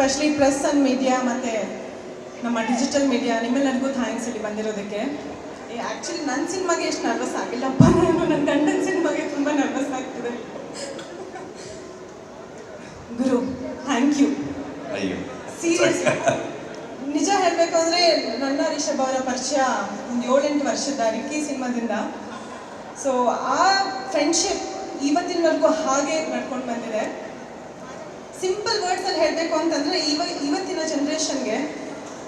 Specially press and media ಮತ್ತು ನಮ್ಮ digital media ನಿಮ್ಮೆಲ್ಲರಿಗೂ ಥ್ಯಾಂಕ್ಸ್ ಇಲ್ಲಿ ಬಂದಿರೋದಕ್ಕೆ. ಆ್ಯಕ್ಚುಲಿ ನನ್ನ ಸಿನಿಮಾಗೆ ಎಷ್ಟು ನರ್ವಸ್ ಆಗಿಲ್ಲಪ್ಪ, ನಾನು ನನ್ನ ಗಂಡನ ಸಿನಿಮಾಗೆ ತುಂಬ ನರ್ವಸ್ ಆಗ್ತಿದೆ. ಗುರು ಥ್ಯಾಂಕ್ ಯು. ಸೀರಿಯಸ್ ನಿಜ ಹೇಳಬೇಕು ಅಂದರೆ ನನ್ನ ರಿಷಬ್ ಅವರ ಪರಿಚಯ ಒಂದು 7-8 ವರ್ಷದ ರಿಕ್ಕಿ ಸಿನಿಮಾದಿಂದ. ಸೊ ಆ ಫ್ರೆಂಡ್ಶಿಪ್ ಇವತ್ತಿನವರೆಗೂ ಹಾಗೆ ನಡ್ಕೊಂಡು ಬಂದಿದೆ. ಸಿಂಪಲ್ ವರ್ಡ್ಸಲ್ಲಿ ಹೇಳಬೇಕು ಅಂತಂದರೆ ಇವತ್ತಿನ ಜನ್ರೇಷನ್ಗೆ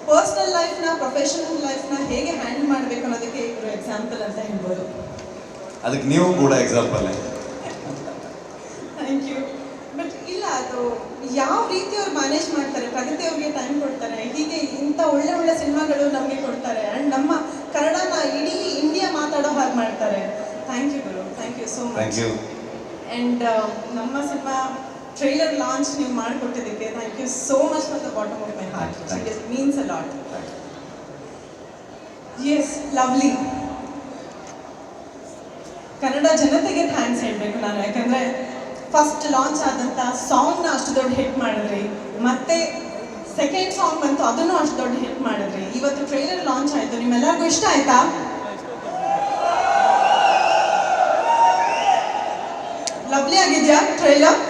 ಪರ್ಸ್ನಲ್ ಲೈಫ್ನ ಪ್ರೊಫೆಷನಲ್ ಲೈಫ್ನ ಹೇಗೆ ಹ್ಯಾಂಡಲ್ ಮಾಡಬೇಕು ಅನ್ನೋದಕ್ಕೆ ಇವರು ಎಕ್ಸಾಂಪಲ್ ಅಂತ ಹೇಳ್ಬೋದು. ಅದಕ್ಕೆ ನೀವು ಕೂಡ ಎಕ್ಸಾಂಪಲ್. Thank you. ಬಟ್ ಇಲ್ಲ, ಅದು ಯಾವ ರೀತಿ ಅವ್ರು ಮ್ಯಾನೇಜ್ ಮಾಡ್ತಾರೆ, ಪ್ರಗತಿ ಅವ್ರಿಗೆ ಟೈಮ್ ಕೊಡ್ತಾರೆ, ಹೀಗೆ ಇಂಥ ಒಳ್ಳೆ ಸಿನಿಮಾಗಳು ನಮಗೆ ಕೊಡ್ತಾರೆ ಆ್ಯಂಡ್ ನಮ್ಮ ಕನ್ನಡನ ಇಡೀ ಇಂಡಿಯಾ ಮಾತಾಡೋ ಹಾಗೆ ಮಾಡ್ತಾರೆ. ಥ್ಯಾಂಕ್ ಯು ಗುರು, thank you so much. And ನಮ್ಮ ಸಿನಿಮಾ ಟ್ರೈಲರ್ ಲಾಂಚ್ ನೀವು ಮಾಡಿಕೊಟ್ಟಿದ್ದಕ್ಕೆ thank you so much from the bottom of my heart. It means a lot. Yes, lovely. Kannada ಜನತೆಗೆ ಥ್ಯಾಂಕ್ಸ್ ಹೇಳಬೇಕು ನಾನು, ಯಾಕಂದರೆ ಫಸ್ಟ್ ಲಾಂಚ್ ಆದಂಥ ಸಾಂಗ್ನ ಅಷ್ಟು ದೊಡ್ಡ ಹಿಟ್ ಮಾಡಿದ್ರಿ, ಮತ್ತೆ ಸೆಕೆಂಡ್ ಸಾಂಗ್ ಬಂತು ಅದನ್ನು ಅಷ್ಟು ದೊಡ್ಡ ಹಿಟ್ ಮಾಡಿದ್ರಿ. ಇವತ್ತು ಟ್ರೈಲರ್ ಲಾಂಚ್ ಆಯಿತು, ನಿಮ್ಮೆಲ್ಲರಿಗೂ ಇಷ್ಟ ಆಯ್ತಾ? ಲವ್ಲಿ ಆಗಿದೆಯಾ ಟ್ರೈಲರ್?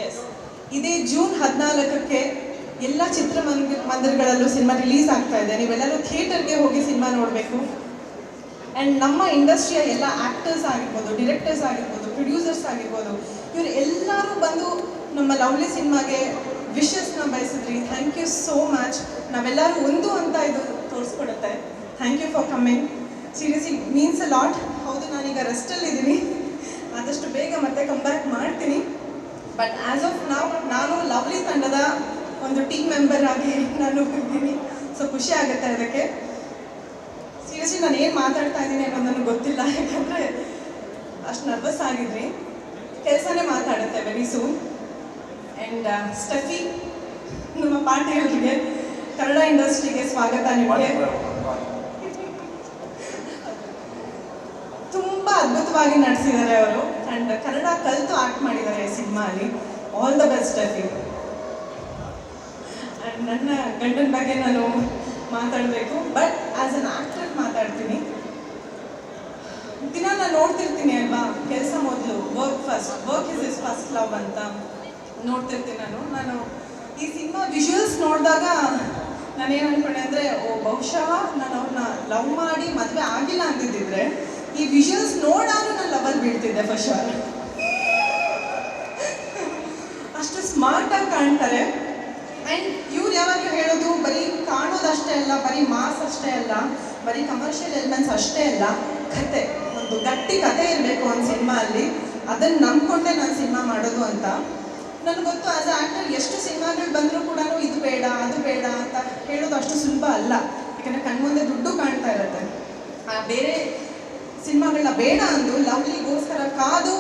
ಎಸ್. ಇದೇ ಜೂನ್ 14ಕ್ಕೆ ಎಲ್ಲ ಚಿತ್ರಮಂದಿರಗಳಲ್ಲೂ ಸಿನಿಮಾ ರಿಲೀಸ್ ಆಗ್ತಾ ಇದೆ. ನೀವೆಲ್ಲರೂ ಥಿಯೇಟರ್ಗೆ ಹೋಗಿ ಸಿನಿಮಾ ನೋಡಬೇಕು. ಆ್ಯಂಡ್ ನಮ್ಮ ಇಂಡಸ್ಟ್ರಿಯ ಎಲ್ಲ ಆ್ಯಕ್ಟರ್ಸ್ ಆಗಿರ್ಬೋದು, ಡಿರೆಕ್ಟರ್ಸ್ ಆಗಿರ್ಬೋದು, ಪ್ರೊಡ್ಯೂಸರ್ಸ್ ಆಗಿರ್ಬೋದು, ಇವರು ಎಲ್ಲರೂ ಬಂದು ನಮ್ಮ ಲವ್ಲಿ ಸಿನಿಮಾಗೆ ವಿಶಸ್ನ ಬಯಸಿದ್ರಿ. Thank you so much. ನಾವೆಲ್ಲರೂ ಒಂದು ಅಂತ ಇದು ತೋರಿಸ್ಕೊಡುತ್ತೆ. Thank you for coming. Seriously means a lot. ಹೌದು, ನಾನೀಗ ರೆಸ್ಟಲ್ಲಿದ್ದೀನಿ, ಆದಷ್ಟು ಬೇಗ ಮತ್ತೆ ಕಮ್ ಬ್ಯಾಕ್ ಮಾಡ್ತೀನಿ. ಬಟ್ ಆ್ಯಸ್ ಆಫ್ ನಾನು ಲವ್ಲಿ ತಂಡದ ಒಂದು ಟೀಮ್ ಮೆಂಬರ್ ಆಗಿ ನಾನು ಇದ್ದೀನಿ. ಸೊ ಖುಷಿ ಆಗುತ್ತೆ ಅದಕ್ಕೆ. ಸೀರಿಯಸ್ಲಿ ನಾನು ಏನು ಮಾತಾಡ್ತಾ ಇದ್ದೀನಿ ಅನ್ನೋದು ನನಗೆ ಗೊತ್ತಿಲ್ಲ, ಯಾಕಂದರೆ ಅಷ್ಟು ನರ್ವಸ್ ಆಗಿದ್ರಿ. ಕೆಲಸನೇ ಮಾತಾಡುತ್ತೆ ವೆರಿ ಸೂನ್. ಆ್ಯಂಡ್ ಸ್ಟೆಫಿ, ನಮ್ಮ ಪಾರ್ಟಿಯವರಿಗೆ, ಕನ್ನಡ ಇಂಡಸ್ಟ್ರಿಗೆ ಸ್ವಾಗತ. ನಿಮಗೆ ತುಂಬ ಅದ್ಭುತವಾಗಿ ನಡೆಸಿದ್ದಾರೆ ಅವರು. ಆ್ಯಂಡ್ ಕನ್ನಡ ಕಲಿತು ಆ್ಯಕ್ಟ್ ಮಾಡಿದ್ದಾರೆ ಈ ಸಿನಿಮಾಲಿ. All the best Steffi. And ನನ್ನ ಗಂಡನ ಬಗ್ಗೆ ನಾನು ಮಾತಾಡಬೇಕು, ಬಟ್ ಆ್ಯಸ್ ಅನ್ ಆ್ಯಕ್ಟರ್ ಮಾತಾಡ್ತೀನಿ. ದಿನ ನಾನು ನೋಡ್ತಿರ್ತೀನಿ ಅಲ್ವಾ, ಕೆಲಸ ಮೊದಲು, work is is first love ಅಂತ ನೋಡ್ತಿರ್ತೀನಿ ನಾನು ಈ ಸಿನಿಮಾ ವಿಜುವಲ್ಸ್ ನೋಡಿದಾಗ ನಾನೇನು ಅಂದ್ಕೊಂಡೆ ಅಂದರೆ, ಬಹುಶಃ ನಾನು ಅವ್ರನ್ನ ಲವ್ ಮಾಡಿ ಮದುವೆ ಆಗಿಲ್ಲ ಅಂತಿದ್ದಿದ್ರೆ ಈ ವಿಜುವಲ್ಸ್ ನೋಡಾದ್ರೂ ನಾನು ಲವಲ್ಲಿ ಬೀಳ್ತಿದ್ದೆ ಫಸ್ಟ್ ಶೋರ್. ಅಷ್ಟು ಸ್ಮಾರ್ಟಾಗಿ ಕಾಣ್ತಾರೆ. ಆ್ಯಂಡ್ ಇವ್ರು ಯಾವಾಗಲೂ ಹೇಳೋದು ಬರೀ ಕಾಣೋದಷ್ಟೇ ಅಲ್ಲ, ಬರೀ ಮಾಸ್ ಅಷ್ಟೇ ಅಲ್ಲ, ಬರೀ ಕಮರ್ಷಿಯಲ್ ಎಲಿಮೆಂಟ್ಸ್ ಅಷ್ಟೇ ಅಲ್ಲ, ಕತೆ, ಒಂದು ಗಟ್ಟಿ ಕತೆ ಇರಬೇಕು ಒಂದು ಸಿನಿಮಾ ಅಲ್ಲಿ. ಅದನ್ನು ನಂಬ್ಕೊಂಡೆ ನಾನು ಸಿನಿಮಾ ಮಾಡೋದು ಅಂತ. ನನಗೆ ಗೊತ್ತು, ಆ್ಯಸ್ ಅ ಆ್ಯಕ್ಟರ್ ಎಷ್ಟು ಸಿನಿಮಾಗಳು ಬಂದರೂ ಕೂಡ ಇದು ಬೇಡ ಅದು ಬೇಡ ಅಂತ ಹೇಳೋದು ಅಷ್ಟು ಸುಲಭ ಅಲ್ಲ. ಯಾಕಂದರೆ ಕಣ್ಮುಂದೆ ದುಡ್ಡು ಕಾಣ್ತಾ ಇರುತ್ತೆ. ಬೇರೆ ಸಿನಿಮಾಗಳನ್ನ ಬೇಡ ಅಂದು ಲವ್ಲಿಗೋಸ್ಕರ ಕಾದು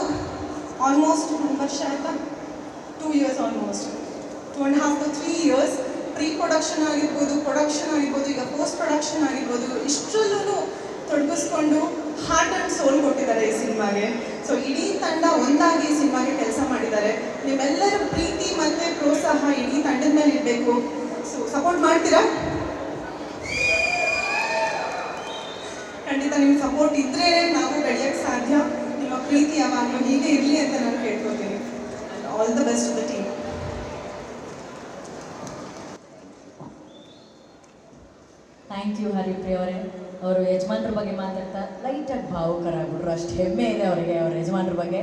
ಆಲ್ಮೋಸ್ಟ್ 1 ವರ್ಷ ಆಯಿತಾ, 2 years almost 2.5 to 3 years pre production ಆಗಿರ್ಬೋದು, ಪ್ರೊಡಕ್ಷನ್ ಆಗಿರ್ಬೋದು, ಈಗ ಪೋಸ್ಟ್ ಪ್ರೊಡಕ್ಷನ್ ಆಗಿರ್ಬೋದು, ಇಷ್ಟರಲ್ಲೂ ತೊಡಗಿಸ್ಕೊಂಡು ಹಾರ್ಟ್ ಆ್ಯಂಡ್ ಸೋಲ್ ಕೊಟ್ಟಿದ್ದಾರೆ ಈ ಸಿನಿಮಾಗೆ. ಸೊ ಇಡೀ ತಂಡ ಒಂದಾಗಿ ಈ ಸಿನಿಮಾಗೆ ಕೆಲಸ ಮಾಡಿದ್ದಾರೆ. ನಿಮ್ಮೆಲ್ಲರ ಪ್ರೀತಿ ಮತ್ತು ಪ್ರೋತ್ಸಾಹ ಇಡೀ ತಂಡದ ಮೇಲೆ ಇರಬೇಕು. ಸೊ ಸಪೋರ್ಟ್ ಮಾಡ್ತೀರಾ? ಖಂಡಿತ ನಿಮ್ಮ ಸಪೋರ್ಟ್ ಇದ್ದರೆ ನಾವು ಬೆಳೆಯೋಕ್ಕೆ ಸಾಧ್ಯ. ನಿಮ್ಮ ಪ್ರೀತಿ ಯಾವಾಗಲೂ ಹೀಗೆ ಇರಲಿ ಅಂತ ನಾನು ಕೇಳ್ಕೊತೀನಿ. All the best to the team. Thank you Haripriya ಅವರೇ. ಅವರು ಯಜಮಾನ್ರ ಬಗ್ಗೆ ಮಾತಾಡ್ತಾ ಲೈಟಾಗಿ ಭಾವುಕರಾಗ್ಬಿಟ್ರು. ಅಷ್ಟು ಹೆಮ್ಮೆ ಇದೆ ಅವರಿಗೆ ಅವ್ರ ಯಜಮಾನ್ರ ಬಗ್ಗೆ.